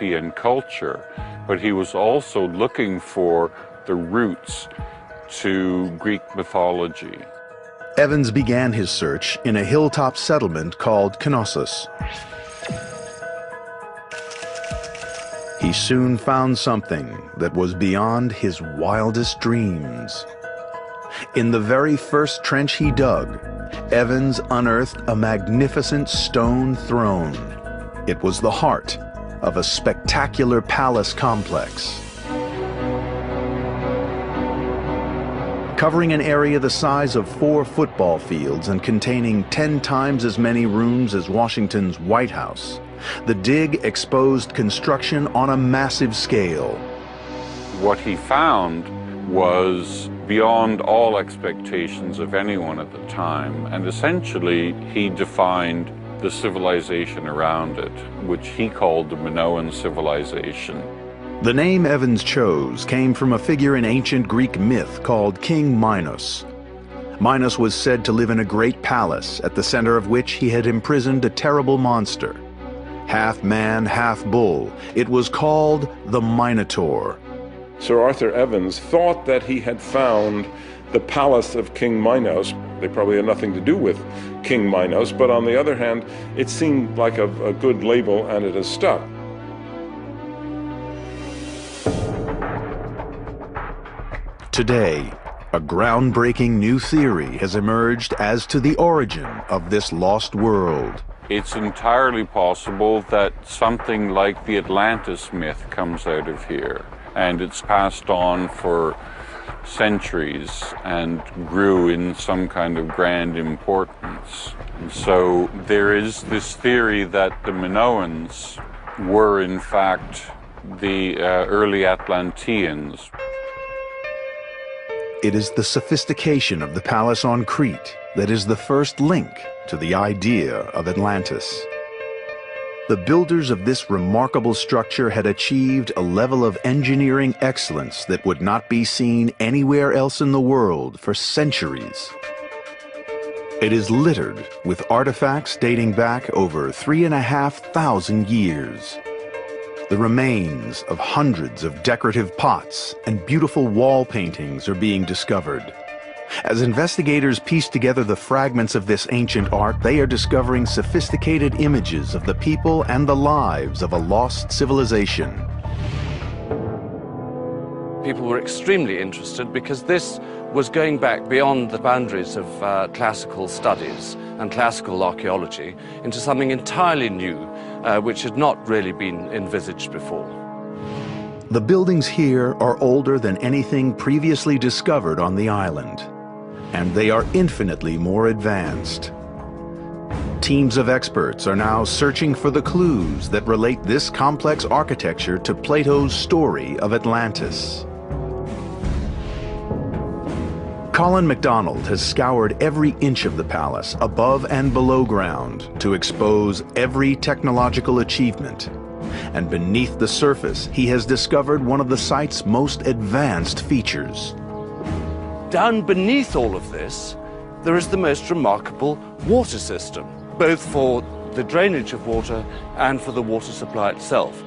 European culture, but he was also looking for the roots to Greek mythology. Evans began his search in a hilltop settlement called Knossos. He soon found something that was beyond his wildest dreams. In the very first trench he dug, Evans unearthed a magnificent stone throne. It was the heart of a spectacular palace complex. Covering an area the size of 4 football fields and containing 10 times as many rooms as Washington's White House, the dig exposed construction on a massive scale. What he found was beyond all expectations of anyone at the time, and essentially he defined the civilization around it, which he called the Minoan civilization. The name Evans chose came from a figure in ancient Greek myth called King Minos. Minos was said to live in a great palace, at the center of which he had imprisoned a terrible monster. Half man, half bull, it was called the Minotaur. Sir Arthur Evans thought that he had found the palace of King Minos. They probably had nothing to do with King Minos, but on the other hand, it seemed like a good label, and it has stuck. Today, a groundbreaking new theory has emerged as to the origin of this lost world. It's entirely possible that something like the Atlantis myth comes out of here, and it's passed on for centuries and grew in some kind of grand importance. And so there is this theory that the Minoans were in fact the early Atlanteans. It is the sophistication of the palace on Crete that is the first link to the idea of Atlantis. The builders of this remarkable structure had achieved a level of engineering excellence that would not be seen anywhere else in the world for centuries. It is littered with artifacts dating back over 3,500 years. The remains of hundreds of decorative pots and beautiful wall paintings are being discovered. As investigators piece together the fragments of this ancient art, they are discovering sophisticated images of the people and the lives of a lost civilization. People were extremely interested because this was going back beyond the boundaries of classical studies and classical archaeology into something entirely new, which had not really been envisaged before. The buildings here are older than anything previously discovered on the island, and they are infinitely more advanced. Teams of experts are now searching for the clues that relate this complex architecture to Plato's story of Atlantis. Colin MacDonald has scoured every inch of the palace, above and below ground, to expose every technological achievement. And beneath the surface, he has discovered one of the site's most advanced features. Down beneath all of this, there is the most remarkable water system, both for the drainage of water and for the water supply itself.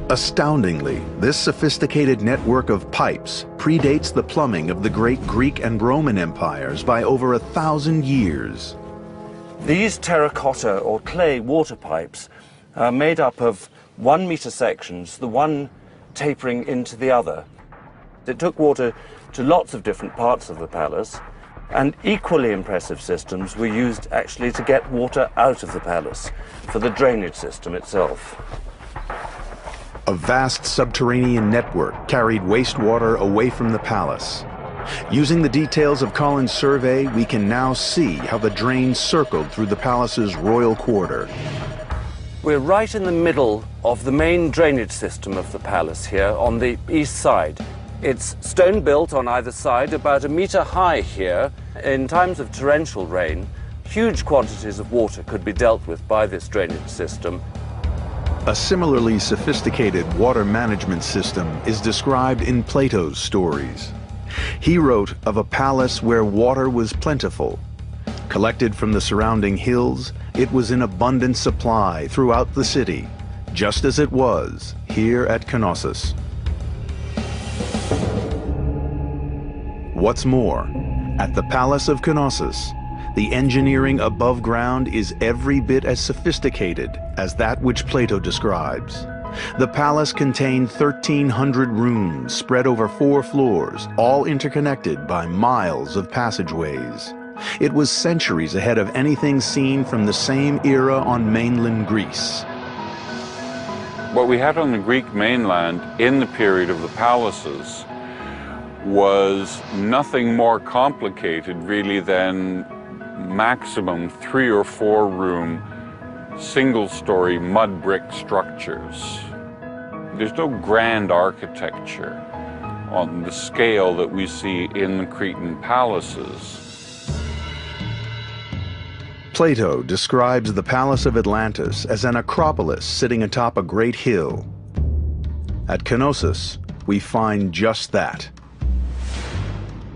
Astoundingly, this sophisticated network of pipes predates the plumbing of the great Greek and Roman empires by over 1,000 years. These terracotta or clay water pipes are made up of 1-meter sections, the one tapering into the other. It took water to lots of different parts of the palace, and equally impressive systems were used actually to get water out of the palace for the drainage system itself. A vast subterranean network carried wastewater away from the palace. Using the details of Colin's survey, we can now see how the drain circled through the palace's royal quarter. We're right in the middle of the main drainage system of the palace here on the east side. It's stone built on either side, about 1 meter high here. In times of torrential rain, huge quantities of water could be dealt with by this drainage system. A similarly sophisticated water management system is described in Plato's stories. He wrote of a palace where water was plentiful. Collected from the surrounding hills, it was in abundant supply throughout the city, just as it was here at Knossos. What's more, at the Palace of Knossos, the engineering above ground is every bit as sophisticated as that which Plato describes. The palace contained 1,300 rooms spread over 4 floors, all interconnected by miles of passageways. It was centuries ahead of anything seen from the same era on mainland Greece. What we had on the Greek mainland in the period of the palaces was nothing more complicated really than maximum 3 or 4 room single-story mud brick structures. There's no grand architecture on the scale that we see in the Cretan palaces. Plato describes the Palace of Atlantis as an acropolis sitting atop a great hill. At Knossos, we find just that.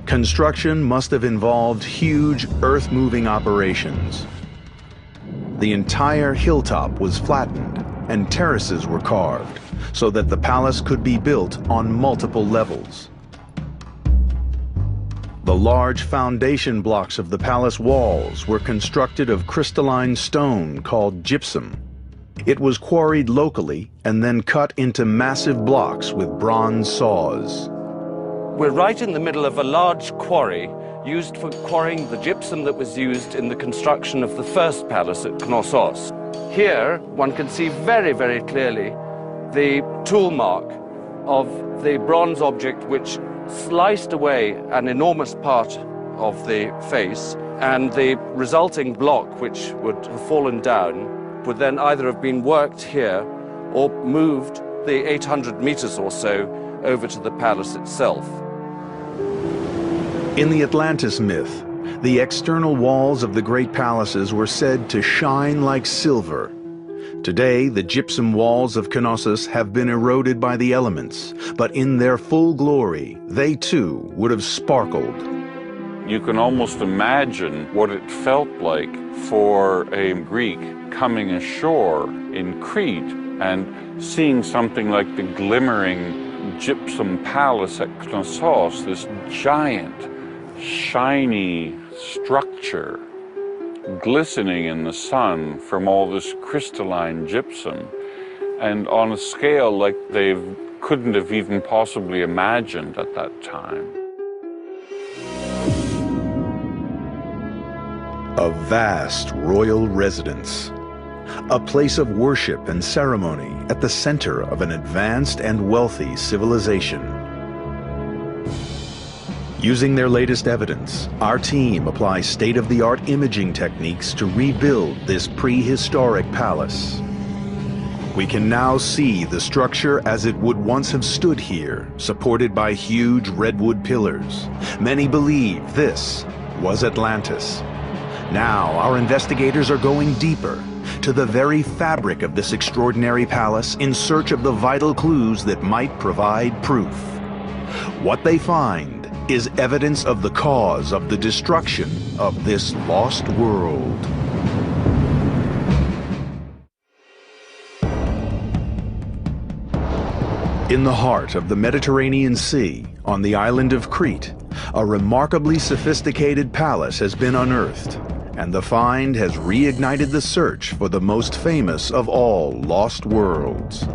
Construction must have involved huge earth-moving operations. The entire hilltop was flattened and terraces were carved so that the palace could be built on multiple levels. The large foundation blocks of the palace walls were constructed of crystalline stone called gypsum. It was quarried locally and then cut into massive blocks with bronze saws. We're right in the middle of a large quarry used for quarrying the gypsum that was used in the construction of the first palace at Knossos. Here, one can see very, very clearly the tool mark of the bronze object which sliced away an enormous part of the face, and the resulting block, which would have fallen down, would then either have been worked here or moved the 800 meters or so over to the palace itself. In the Atlantis myth, the external walls of the great palaces were said to shine like silver. Today, the gypsum walls of Knossos have been eroded by the elements, but in their full glory, they too would have sparkled. You can almost imagine what it felt like for a Greek coming ashore in Crete and seeing something like the glimmering gypsum palace at Knossos, this giant, shiny structure glistening in the sun from all this crystalline gypsum, and on a scale like they couldn't have even possibly imagined at that time. A vast royal residence, a place of worship and ceremony at the center of an advanced and wealthy civilization. Using their latest evidence, our team applies state-of-the-art imaging techniques to rebuild this prehistoric palace. We can now see the structure as it would once have stood here, supported by huge redwood pillars. Many believe this was Atlantis. Now, our investigators are going deeper, to the very fabric of this extraordinary palace in search of the vital clues that might provide proof. What they find is evidence of the cause of the destruction of this lost world. In the heart of the Mediterranean Sea, on the island of Crete, a remarkably sophisticated palace has been unearthed, and the find has reignited the search for the most famous of all lost worlds.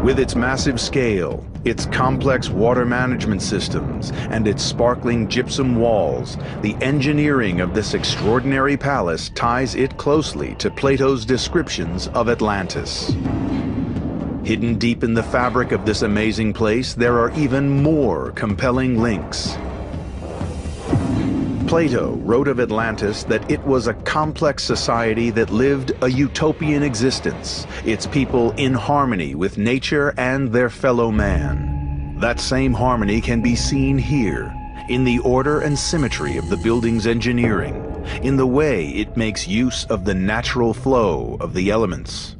With its massive scale, its complex water management systems, and its sparkling gypsum walls, the engineering of this extraordinary palace ties it closely to Plato's descriptions of Atlantis. Hidden deep in the fabric of this amazing place, there are even more compelling links. Plato wrote of Atlantis that it was a complex society that lived a utopian existence, its people in harmony with nature and their fellow man. That same harmony can be seen here, in the order and symmetry of the building's engineering, in the way it makes use of the natural flow of the elements.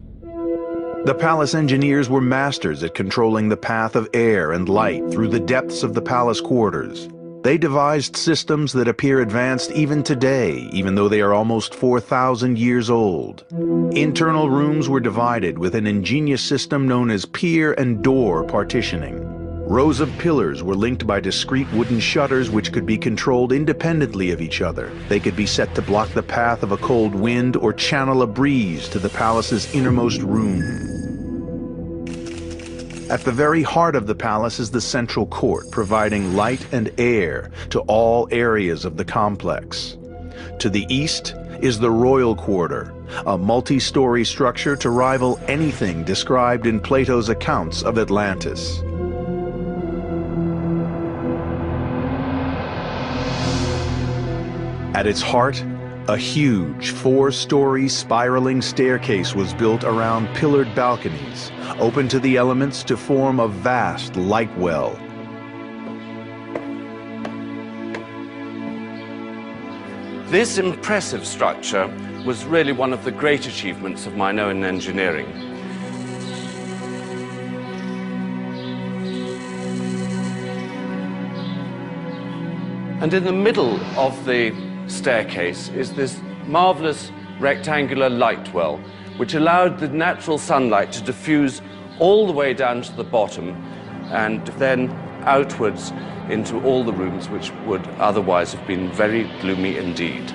The palace engineers were masters at controlling the path of air and light through the depths of the palace quarters. They devised systems that appear advanced even today, even though they are almost 4,000 years old. Internal rooms were divided with an ingenious system known as pier and door partitioning. Rows of pillars were linked by discrete wooden shutters which could be controlled independently of each other. They could be set to block the path of a cold wind or channel a breeze to the palace's innermost room. At the very heart of the palace is the central court, providing light and air to all areas of the complex. To the east is the royal quarter, a multi-story structure to rival anything described in Plato's accounts of Atlantis. At its heart, a huge 4-story spiraling staircase was built around pillared balconies, open to the elements to form a vast light well. This impressive structure was really one of the great achievements of Minoan engineering. And in the middle of the staircase is this marvelous rectangular light well, which allowed the natural sunlight to diffuse all the way down to the bottom and then outwards into all the rooms which would otherwise have been very gloomy indeed.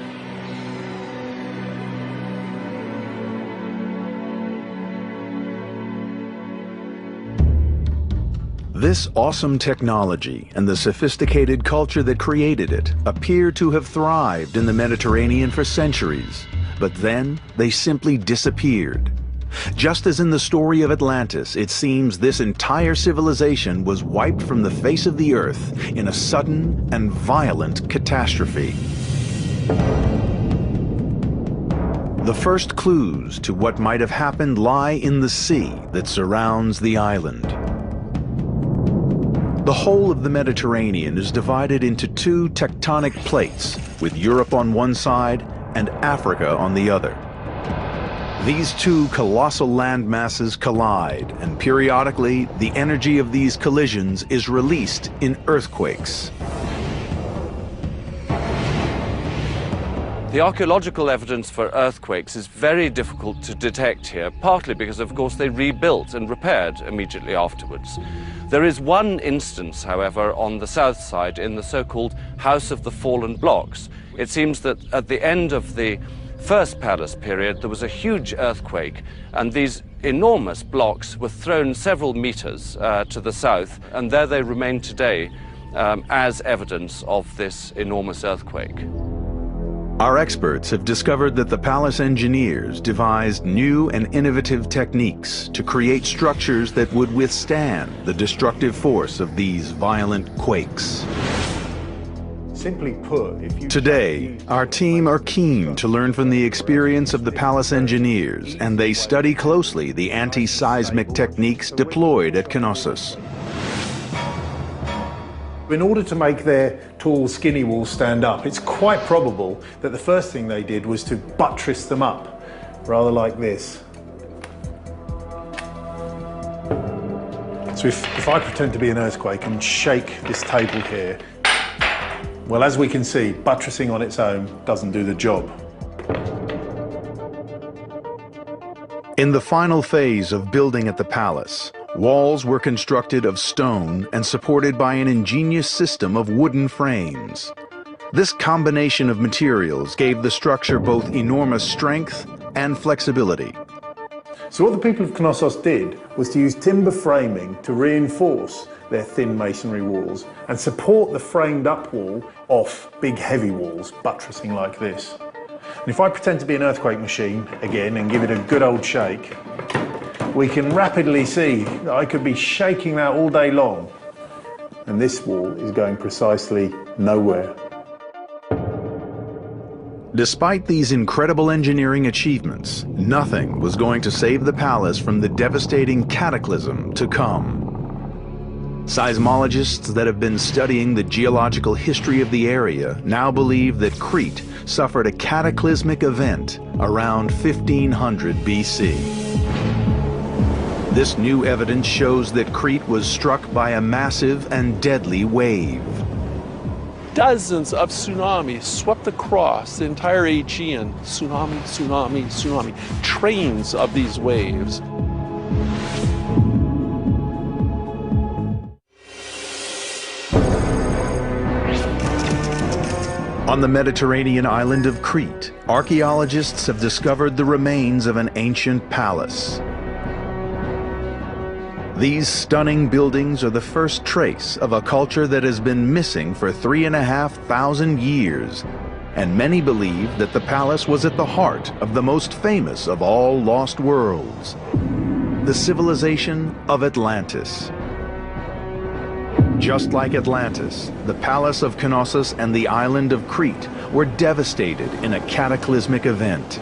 This awesome technology and the sophisticated culture that created it appear to have thrived in the Mediterranean for centuries, but then they simply disappeared. Just as in the story of Atlantis, it seems this entire civilization was wiped from the face of the earth in a sudden and violent catastrophe. The first clues to what might have happened lie in the sea that surrounds the island. The whole of the Mediterranean is divided into 2 tectonic plates, with Europe on one side and Africa on the other. These 2 colossal land masses collide, and periodically the energy of these collisions is released in earthquakes. The archaeological evidence for earthquakes is very difficult to detect here, partly because, of course, they rebuilt and repaired immediately afterwards. There is one instance, however, on the south side in the so-called House of the Fallen Blocks. It seems that at the end of the First Palace period, there was a huge earthquake, and these enormous blocks were thrown several meters to the south, and there they remain today as evidence of this enormous earthquake. Our experts have discovered that the palace engineers devised new and innovative techniques to create structures that would withstand the destructive force of these violent quakes. Simply put, Today, our team are keen to learn from the experience of the palace engineers, and they study closely the anti-seismic techniques deployed at Knossos. in order to make their tall, skinny walls stand up, it's quite probable that the first thing they did was to buttress them up, rather like this. So if I pretend to be an earthquake and shake this table here, well, as we can see, buttressing on its own doesn't do the job. In the final phase of building at the palace, walls were constructed of stone and supported by an ingenious system of wooden frames. This combination of materials gave the structure both enormous strength and flexibility. So what the people of Knossos did was to use timber framing to reinforce their thin masonry walls and support the framed up wall off big heavy walls, buttressing like this. And if I pretend to be an earthquake machine again and give it a good old shake, we can rapidly see that I could be shaking that all day long, and this wall is going precisely nowhere. Despite these incredible engineering achievements, nothing was going to save the palace from the devastating cataclysm to come. Seismologists that have been studying the geological history of the area now believe that Crete suffered a cataclysmic event around 1500 BC. This new evidence shows that Crete was struck by a massive and deadly wave. dozens of tsunamis swept across the entire Aegean. Tsunami, tsunami, tsunami. Trains of these waves. On the Mediterranean island of Crete, archaeologists have discovered the remains of an ancient palace. These stunning buildings are the first trace of a culture that has been missing for 3,500 years, and many believe that the palace was at the heart of the most famous of all lost worlds, the civilization of Atlantis. Just like Atlantis, the Palace of Knossos and the island of Crete were devastated in a cataclysmic event.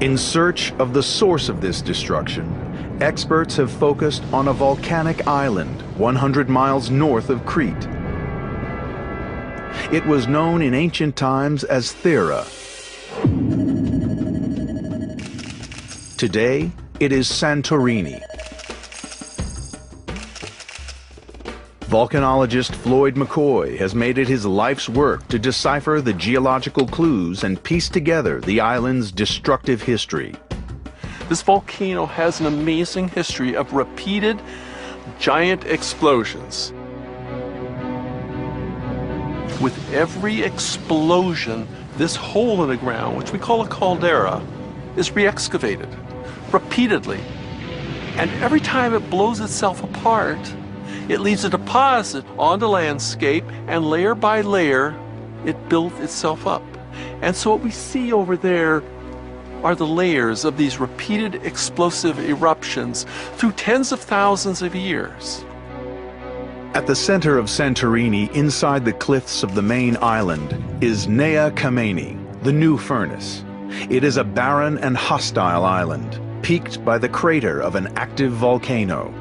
In search of the source of this destruction, experts have focused on a volcanic island 100 miles north of Crete. It was known in ancient times as Thera. Today, it is Santorini. Volcanologist Floyd McCoy has made it his life's work to decipher the geological clues and piece together the island's destructive history. This volcano has an amazing history of repeated giant explosions. With every explosion, this hole in the ground, which we call a caldera, is re-excavated repeatedly. And every time it blows itself apart, it leaves a deposit on the landscape, and layer by layer, it built itself up. And so what we see over there are the layers of these repeated explosive eruptions through tens of thousands of years. At the center of Santorini, inside the cliffs of the main island, is Nea Kameni, the new furnace. It is a barren and hostile island, peaked by the crater of an active volcano.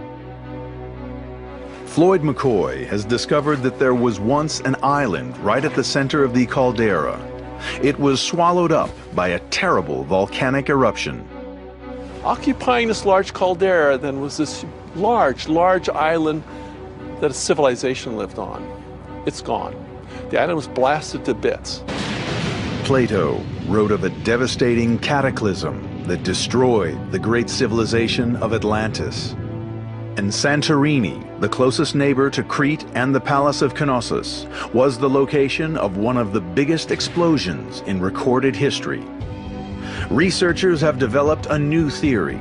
Floyd McCoy has discovered that there was once an island right at the center of the caldera. It was swallowed up by a terrible volcanic eruption. Occupying this large caldera then was this large island that a civilization lived on. It's gone. The island was blasted to bits. Plato wrote of a devastating cataclysm that destroyed the great civilization of Atlantis. And Santorini, the closest neighbor to Crete and the Palace of Knossos, was the location of one of the biggest explosions in recorded history. Researchers have developed a new theory,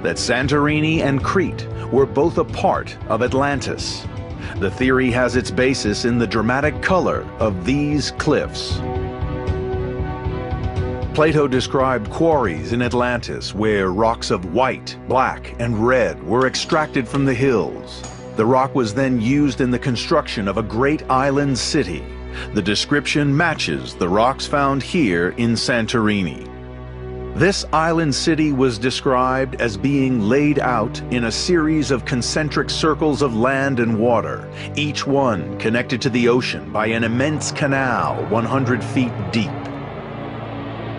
that Santorini and Crete were both a part of Atlantis. The theory has its basis in the dramatic color of these cliffs. Plato described quarries in Atlantis where rocks of white, black, and red were extracted from the hills. The rock was then used in the construction of a great island city. The description matches the rocks found here in Santorini. This island city was described as being laid out in a series of concentric circles of land and water, each one connected to the ocean by an immense canal 100 feet deep.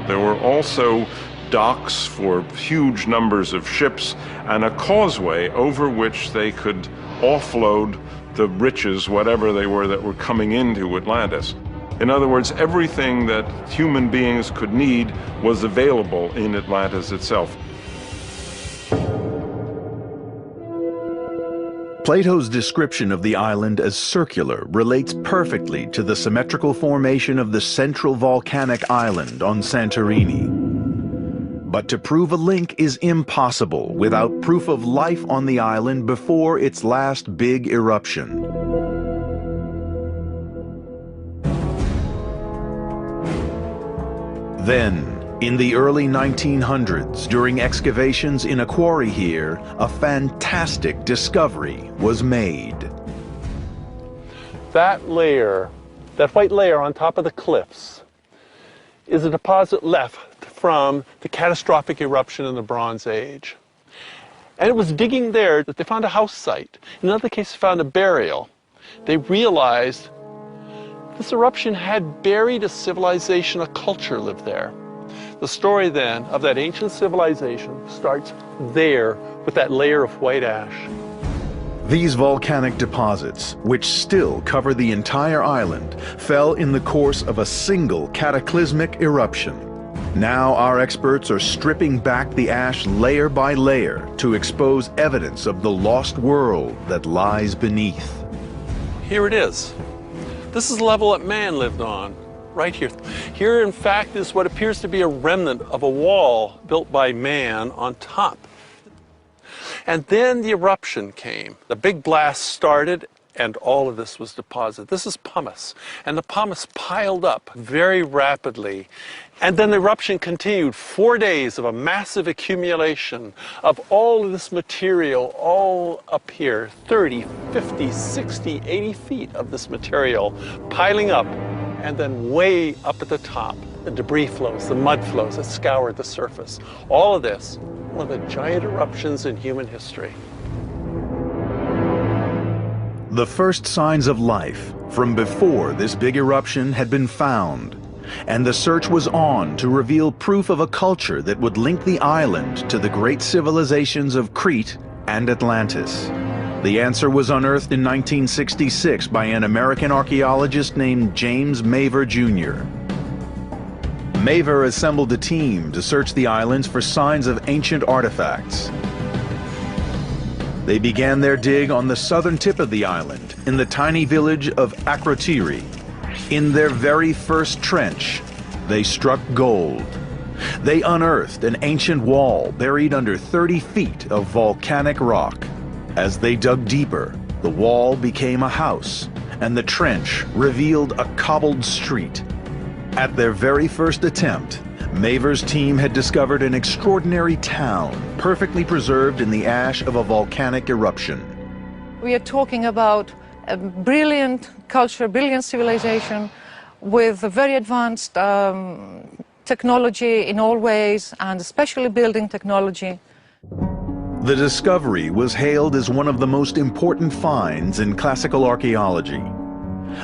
There were also docks for huge numbers of ships and a causeway over which they could offload the riches, whatever they were, that were coming into Atlantis. In other words, everything that human beings could need was available in Atlantis itself. Plato's description of the island as circular relates perfectly to the symmetrical formation of the central volcanic island on Santorini. But to prove a link is impossible without proof of life on the island before its last big eruption. Then, in the early 1900s, during excavations in a quarry here, a fantastic discovery was made. That layer, that white layer on top of the cliffs, is a deposit left from the catastrophic eruption in the Bronze Age. And it was digging there that they found a house site. In another case, they found a burial. They realized this eruption had buried a civilization, a culture lived there. The story then of that ancient civilization starts there with that layer of white ash. These volcanic deposits, which still cover the entire island, fell in the course of a single cataclysmic eruption. Now our experts are stripping back the ash layer by layer to expose evidence of the lost world that lies beneath. Here it is. This is the level that man lived on, right here. Here, in fact, is what appears to be a remnant of a wall built by man on top. And then the eruption came. The big blast started, and all of this was deposited. This is pumice, and the pumice piled up very rapidly. And then the eruption continued, 4 days of a massive accumulation of all of this material all up here, 30, 50, 60, 80 feet of this material piling up, and then way up at the top, the debris flows, the mud flows that scoured the surface. All of this, one of the giant eruptions in human history. The first signs of life from before this big eruption had been found, and the search was on to reveal proof of a culture that would link the island to the great civilizations of Crete and Atlantis. The answer was unearthed in 1966 by an American archaeologist named James Mavor Jr. Mavor assembled a team to search the islands for signs of ancient artifacts. They began their dig on the southern tip of the island, in the tiny village of Akrotiri. In their very first trench, they struck gold. They unearthed an ancient wall buried under 30 feet of volcanic rock. As they dug deeper, the wall became a house, and the trench revealed a cobbled street. At their very first attempt, Mavor's team had discovered an extraordinary town, perfectly preserved in the ash of a volcanic eruption. We are talking about a brilliant culture, brilliant civilization with a very advanced technology in all ways, and especially building technology. The discovery was hailed as one of the most important finds in classical archaeology.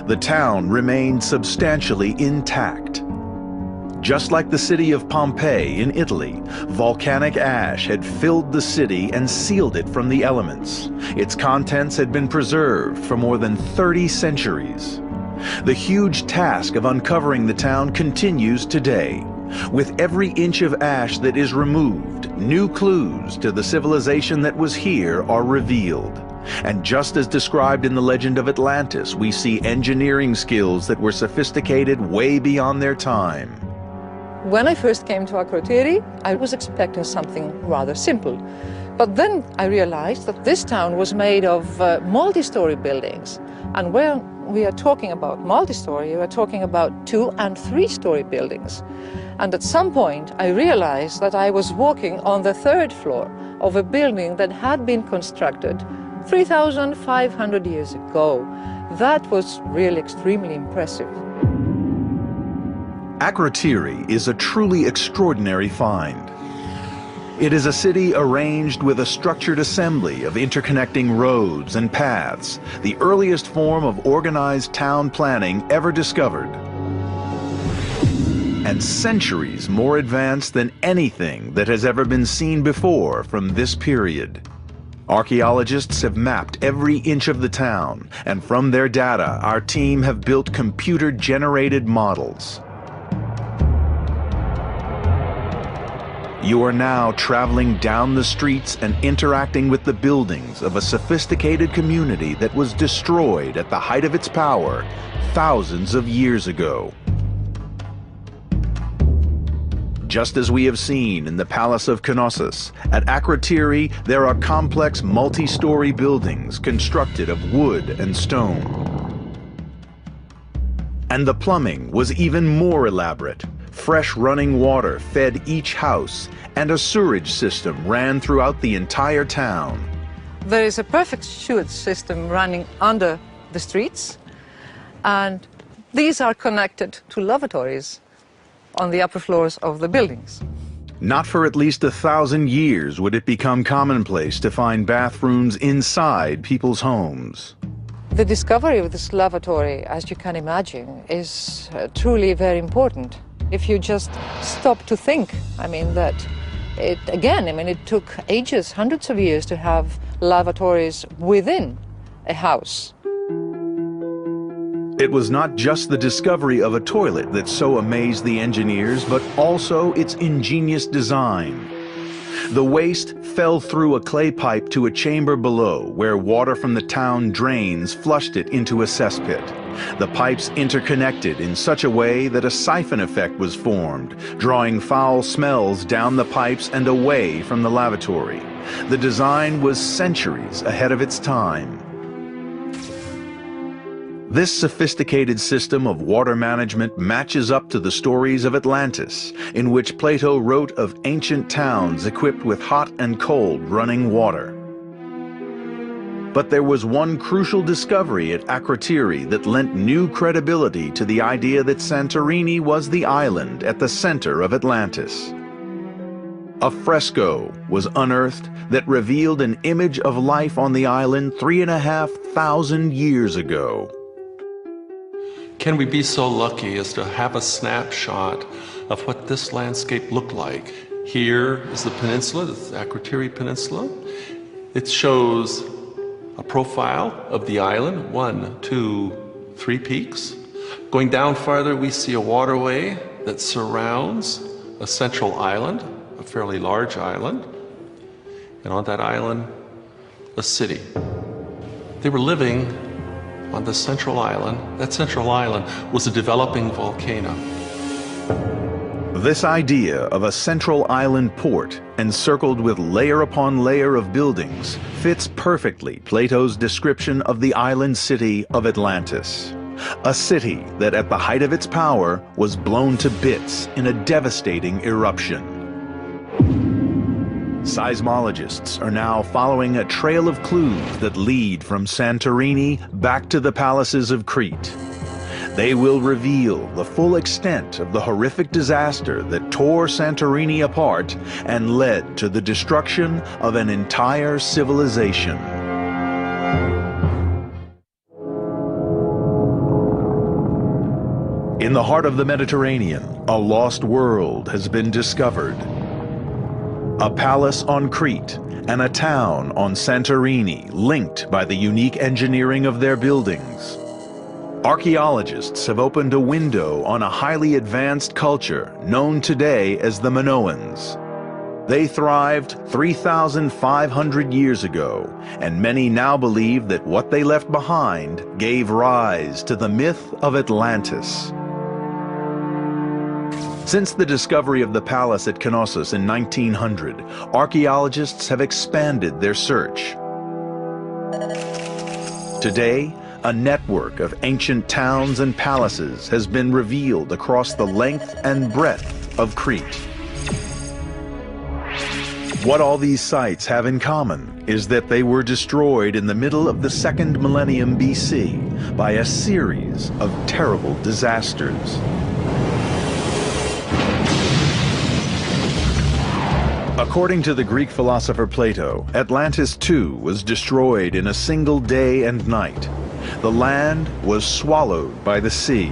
The town remained substantially intact. Just like the city of Pompeii in Italy, volcanic ash had filled the city and sealed it from the elements. Its contents had been preserved for more than 30 centuries. The huge task of uncovering the town continues today. With every inch of ash that is removed, new clues to the civilization that was here are revealed. And just as described in the legend of Atlantis, we see engineering skills that were sophisticated way beyond their time. When I first came to Akrotiri, I was expecting something rather simple. But then I realized that this town was made of multi-story buildings. And when we are talking about multi-story, we are talking about 2- and 3-story buildings. And at some point, I realized that I was walking on the 3rd floor of a building that had been constructed 3,500 years ago. That was really extremely impressive. Akrotiri is a truly extraordinary find. It is a city arranged with a structured assembly of interconnecting roads and paths, the earliest form of organized town planning ever discovered, and centuries more advanced than anything that has ever been seen before from this period. Archaeologists have mapped every inch of the town, and from their data, our team have built computer-generated models. You are now traveling down the streets and interacting with the buildings of a sophisticated community that was destroyed at the height of its power thousands of years ago. Just as we have seen in the Palace of Knossos, at Akrotiri there are complex multi-story buildings constructed of wood and stone. And the plumbing was even more elaborate. Fresh running water fed each house, and a sewerage system ran throughout the entire town. There is a perfect sewage system running under the streets, and these are connected to lavatories on the upper floors of the buildings. Not for at least 1,000 years would it become commonplace to find bathrooms inside people's homes. The discovery of this lavatory, as you can imagine, is truly very important. If you just stop to think, I mean, that Again, I mean, it took ages, hundreds of years to have lavatories within a house. It was not just the discovery of a toilet that so amazed the engineers, but also its ingenious design. The waste fell through a clay pipe to a chamber below, where water from the town drains flushed it into a cesspit. The pipes interconnected in such a way that a siphon effect was formed, drawing foul smells down the pipes and away from the lavatory. The design was centuries ahead of its time. This sophisticated system of water management matches up to the stories of Atlantis, in which Plato wrote of ancient towns equipped with hot and cold running water. But there was one crucial discovery at Akrotiri that lent new credibility to the idea that Santorini was the island at the center of Atlantis. A fresco was unearthed that revealed an image of life on the island 3,500 years ago. Can we be so lucky as to have a snapshot of what this landscape looked like? Here is the peninsula, the Akrotiri Peninsula. It shows a profile of the island, 1, 2, 3 peaks. Going down farther, we see a waterway that surrounds a central island, a fairly large island. And on that island, a city. They were living on the central island. That central island was a developing volcano. This idea of a central island port, encircled with layer upon layer of buildings, fits perfectly Plato's description of the island city of Atlantis. A city that at the height of its power was blown to bits in a devastating eruption. Seismologists are now following a trail of clues that lead from Santorini back to the palaces of Crete. They will reveal the full extent of the horrific disaster that tore Santorini apart and led to the destruction of an entire civilization. In the heart of the Mediterranean, a lost world has been discovered. A palace on Crete and a town on Santorini linked by the unique engineering of their buildings. Archaeologists have opened a window on a highly advanced culture known today as the Minoans. They thrived 3,500 years ago, and many now believe that what they left behind gave rise to the myth of Atlantis. Since the discovery of the palace at Knossos in 1900, archaeologists have expanded their search. Today, a network of ancient towns and palaces has been revealed across the length and breadth of Crete. What all these sites have in common is that they were destroyed in the middle of the 2nd millennium BC by a series of terrible disasters. According to the Greek philosopher Plato, Atlantis too was destroyed in a single day and night. The land was swallowed by the sea.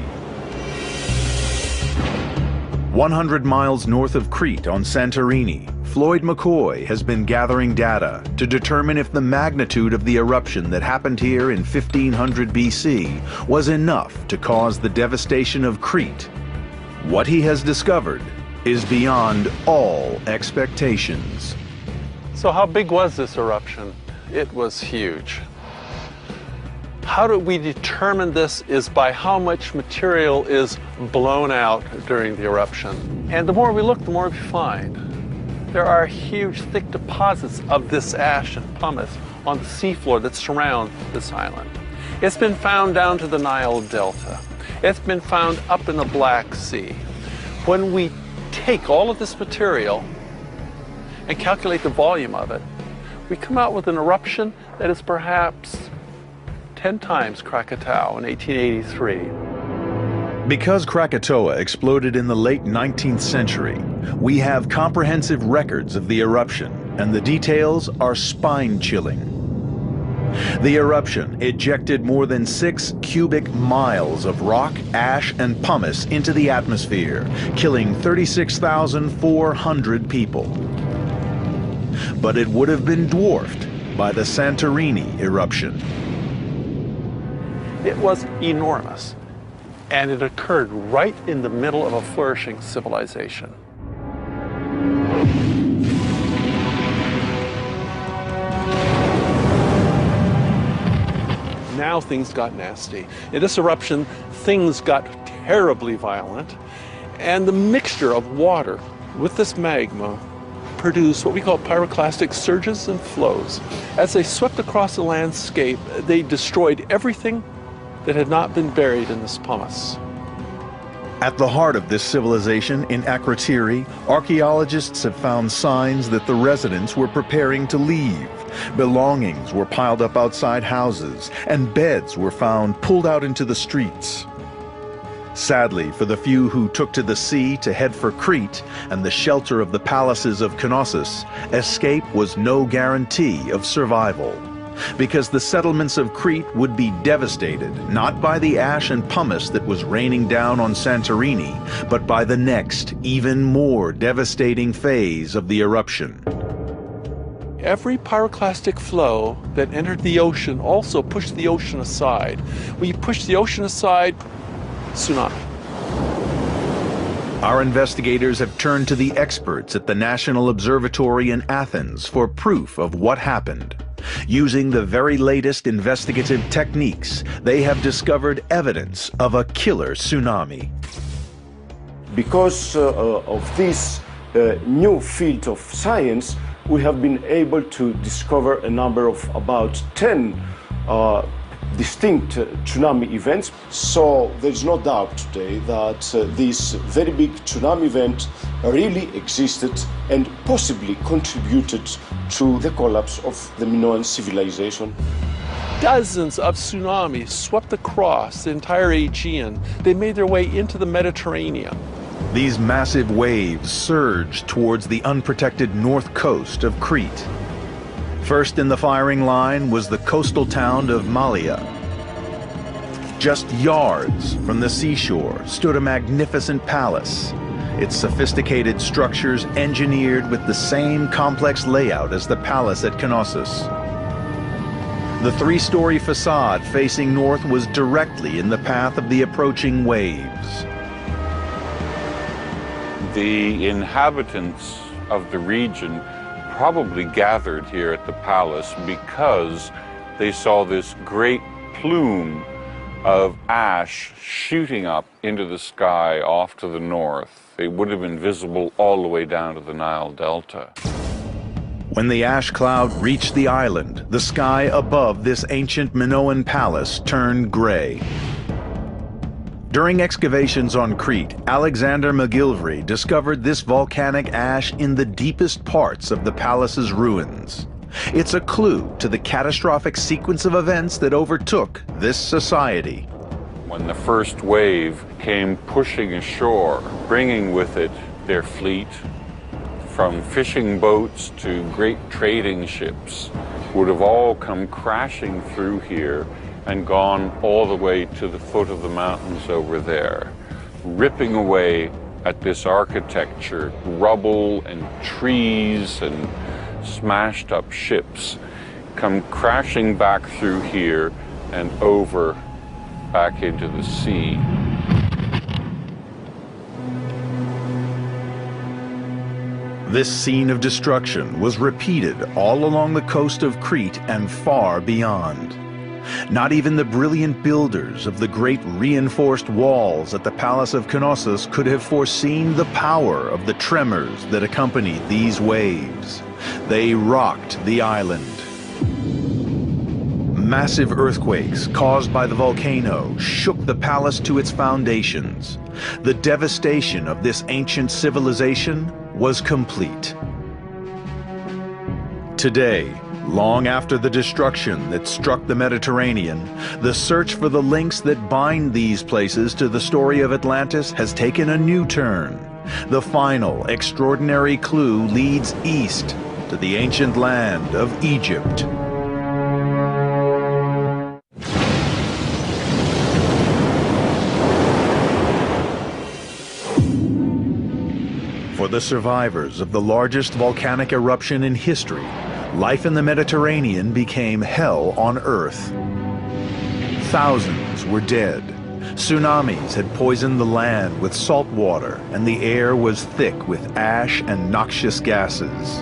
100 miles north of Crete on Santorini, Floyd McCoy has been gathering data to determine if the magnitude of the eruption that happened here in 1500 BC was enough to cause the devastation of Crete. What he has discovered is beyond all expectations. So how big was this eruption? It was huge. How do we determine this is by how much material is blown out during the eruption. And the more we look, the more we find. There are huge, thick deposits of this ash and pumice on the seafloor that surround this island. It's been found down to the Nile Delta. It's been found up in the Black Sea. When we take all of this material and calculate the volume of it, we come out with an eruption that is perhaps 10 times Krakatoa in 1883. Because Krakatoa exploded in the late 19th century, we have comprehensive records of the eruption, and the details are spine-chilling. The eruption ejected more than 6 cubic miles of rock, ash, and pumice into the atmosphere, killing 36,400 people. but it would have been dwarfed by the Santorini eruption. It was enormous, and it occurred right in the middle of a flourishing civilization. Now things got nasty. In this eruption, things got terribly violent, and the mixture of water with this magma produced what we call pyroclastic surges and flows. As they swept across the landscape, they destroyed everything that had not been buried in this pumice. At the heart of this civilization in Akrotiri, archaeologists have found signs that the residents were preparing to leave. Belongings were piled up outside houses, and beds were found pulled out into the streets. Sadly, for the few who took to the sea to head for Crete and the shelter of the palaces of Knossos, escape was no guarantee of survival, because the settlements of Crete would be devastated not by the ash and pumice that was raining down on Santorini, but by the next, even more devastating phase of the eruption. Every pyroclastic flow that entered the ocean also pushed the ocean aside. When you push the ocean aside, tsunami. Our investigators have turned to the experts at the National Observatory in Athens for proof of what happened. Using the very latest investigative techniques, they have discovered evidence of a killer tsunami. Because of this new field of science, we have been able to discover a number of about 10 distinct tsunami events. So there is no doubt today that this very big tsunami event really existed and possibly contributed to the collapse of the Minoan civilization. Dozens of tsunamis swept across the entire Aegean. They made their way into the Mediterranean. These massive waves surged towards the unprotected north coast of Crete. First in the firing line was the coastal town of Malea. Just yards from the seashore stood a magnificent palace, its sophisticated structures engineered with the same complex layout as the palace at Knossos. The three-story facade facing north was directly in the path of the approaching waves. The inhabitants of the region probably gathered here at the palace because they saw this great plume of ash shooting up into the sky off to the north. It would have been visible all the way down to the Nile Delta. When the ash cloud reached the island, the sky above this ancient Minoan palace turned gray. During excavations on Crete, Alexander McGilvray discovered this volcanic ash in the deepest parts of the palace's ruins. It's a clue to the catastrophic sequence of events that overtook this society. When the first wave came pushing ashore, bringing with it their fleet, from fishing boats to great trading ships, would have all come crashing through here and gone all the way to the foot of the mountains over there, ripping away at this architecture, rubble and trees and smashed up ships, come crashing back through here and over back into the sea. This scene of destruction was repeated all along the coast of Crete and far beyond. Not even the brilliant builders of the great reinforced walls at the Palace of Knossos could have foreseen the power of the tremors that accompanied these waves. They rocked the island. Massive earthquakes caused by the volcano shook the palace to its foundations. The devastation of this ancient civilization was complete. Today, long after the destruction that struck the Mediterranean, the search for the links that bind these places to the story of Atlantis has taken a new turn. The final extraordinary clue leads east to the ancient land of Egypt. For For the survivors of the largest volcanic eruption in history, life in the Mediterranean became hell on Earth. Thousands were dead. Tsunamis had poisoned the land with salt water, and the air was thick with ash and noxious gases.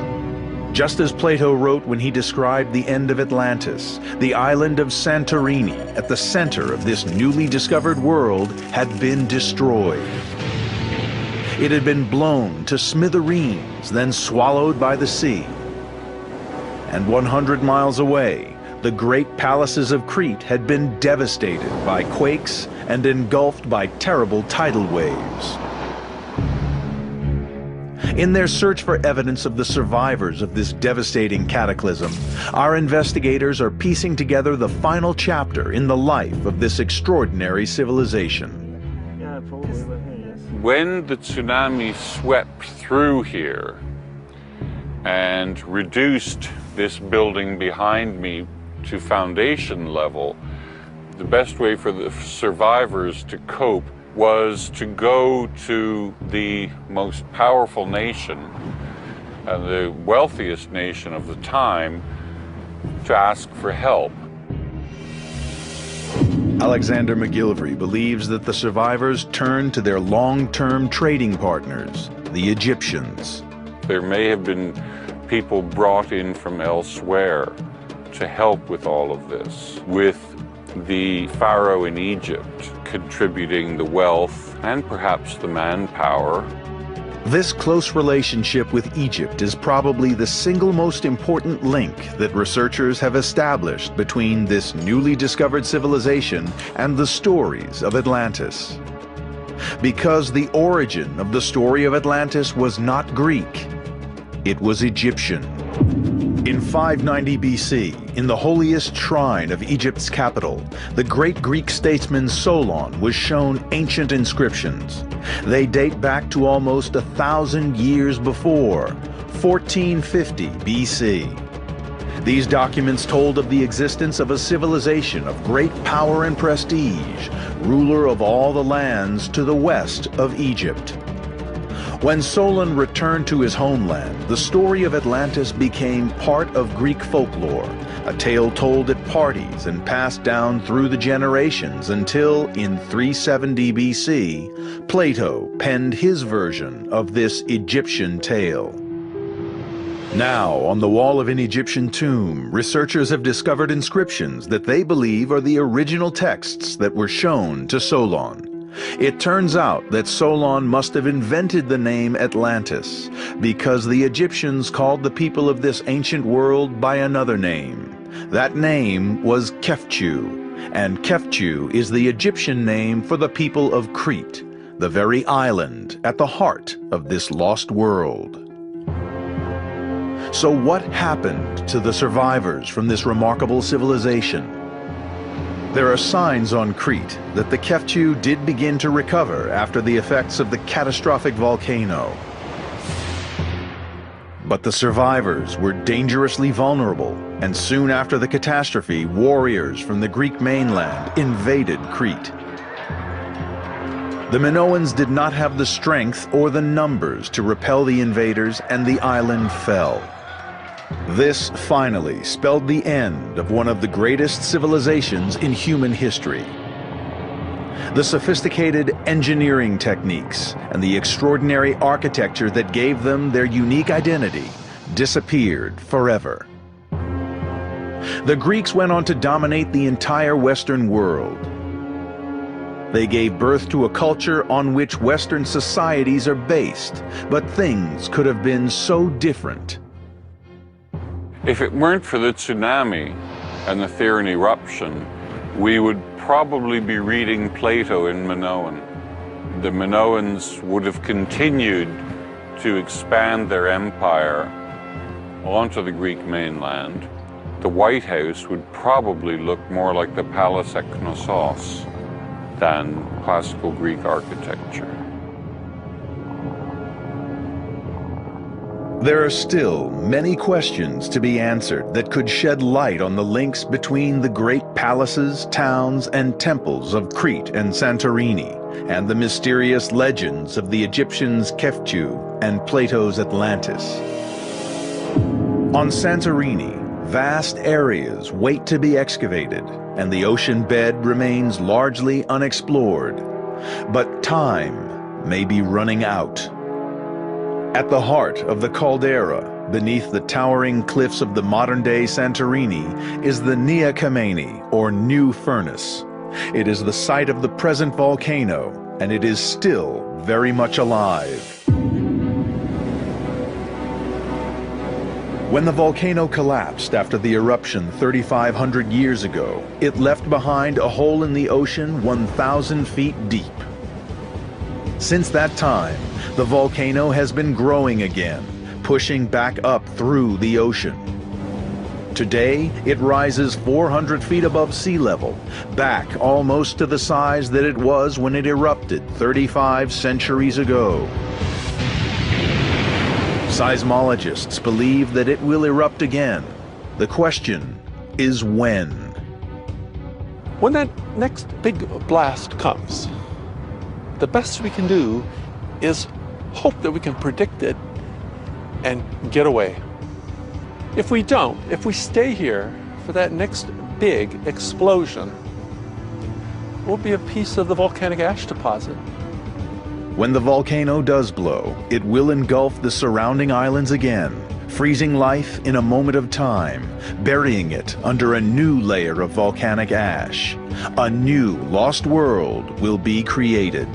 Just as Plato wrote when he described the end of Atlantis, the island of Santorini, at the center of this newly discovered world, had been destroyed. It had been blown to smithereens, then swallowed by the sea. And 100 miles away, the great palaces of Crete had been devastated by quakes and engulfed by terrible tidal waves. In their search for evidence of the survivors of this devastating cataclysm, our investigators are piecing together the final chapter in the life of this extraordinary civilization. When the tsunami swept through here and reduced this building behind me to foundation level, the best way for the survivors to cope was to go to the most powerful nation and the wealthiest nation of the time to ask for help. Alexander McGillivray believes that the survivors turned to their long-term trading partners, the Egyptians. There may have been people brought in from elsewhere to help with all of this, with the pharaoh in Egypt contributing the wealth and perhaps the manpower. This close relationship with Egypt is probably the single most important link that researchers have established between this newly discovered civilization and the stories of Atlantis. Because the origin of the story of Atlantis was not Greek, it was Egyptian. In 590 BC, in the holiest shrine of Egypt's capital, the great Greek statesman Solon was shown ancient inscriptions. They date back to almost 1,000 years before, 1450 BC. These documents told of the existence of a civilization of great power and prestige, ruler of all the lands to the west of Egypt. When Solon returned to his homeland, the story of Atlantis became part of Greek folklore, a tale told at parties and passed down through the generations until, in 370 BC, Plato penned his version of this Egyptian tale. Now, on the wall of an Egyptian tomb, researchers have discovered inscriptions that they believe are the original texts that were shown to Solon. It turns out that Solon must have invented the name Atlantis because the Egyptians called the people of this ancient world by another name. That name was Kefchu, and Kefchu is the Egyptian name for the people of Crete, the very island at the heart of this lost world. So what happened to the survivors from this remarkable civilization? There are signs on Crete that the Kefchu did begin to recover after the effects of the catastrophic volcano. But the survivors were dangerously vulnerable, and soon after the catastrophe, warriors from the Greek mainland invaded Crete. The Minoans did not have the strength or the numbers to repel the invaders, and the island fell. This finally spelled the end of one of the greatest civilizations in human history. The sophisticated engineering techniques and the extraordinary architecture that gave them their unique identity disappeared forever. The Greeks went on to dominate the entire Western world. They gave birth to a culture on which Western societies are based, but things could have been so different. If it weren't for the tsunami and the Theran eruption, we would probably be reading Plato in Minoan. The Minoans would have continued to expand their empire onto the Greek mainland. The White House would probably look more like the palace at Knossos than classical Greek architecture. There are still many questions to be answered that could shed light on the links between the great palaces, towns, and temples of Crete and Santorini, and the mysterious legends of the Egyptians' Keftiu and Plato's Atlantis. On Santorini, vast areas wait to be excavated, and the ocean bed remains largely unexplored. But time may be running out. At the heart of the caldera, beneath the towering cliffs of the modern-day Santorini, is the Nea Kameni, or New Furnace. It is the site of the present volcano, and it is still very much alive. When the volcano collapsed after the eruption 3,500 years ago, it left behind a hole in the ocean 1,000 feet deep. Since that time, the volcano has been growing again, pushing back up through the ocean. Today, it rises 400 feet above sea level, back almost to the size that it was when it erupted 35 centuries ago. Seismologists believe that it will erupt again. The question is when. When that next big blast comes, the best we can do is hope that we can predict it and get away. If we don't, if we stay here for that next big explosion, we'll be a piece of the volcanic ash deposit. When the volcano does blow, it will engulf the surrounding islands again, freezing life in a moment of time, burying it under a new layer of volcanic ash. A new lost world will be created.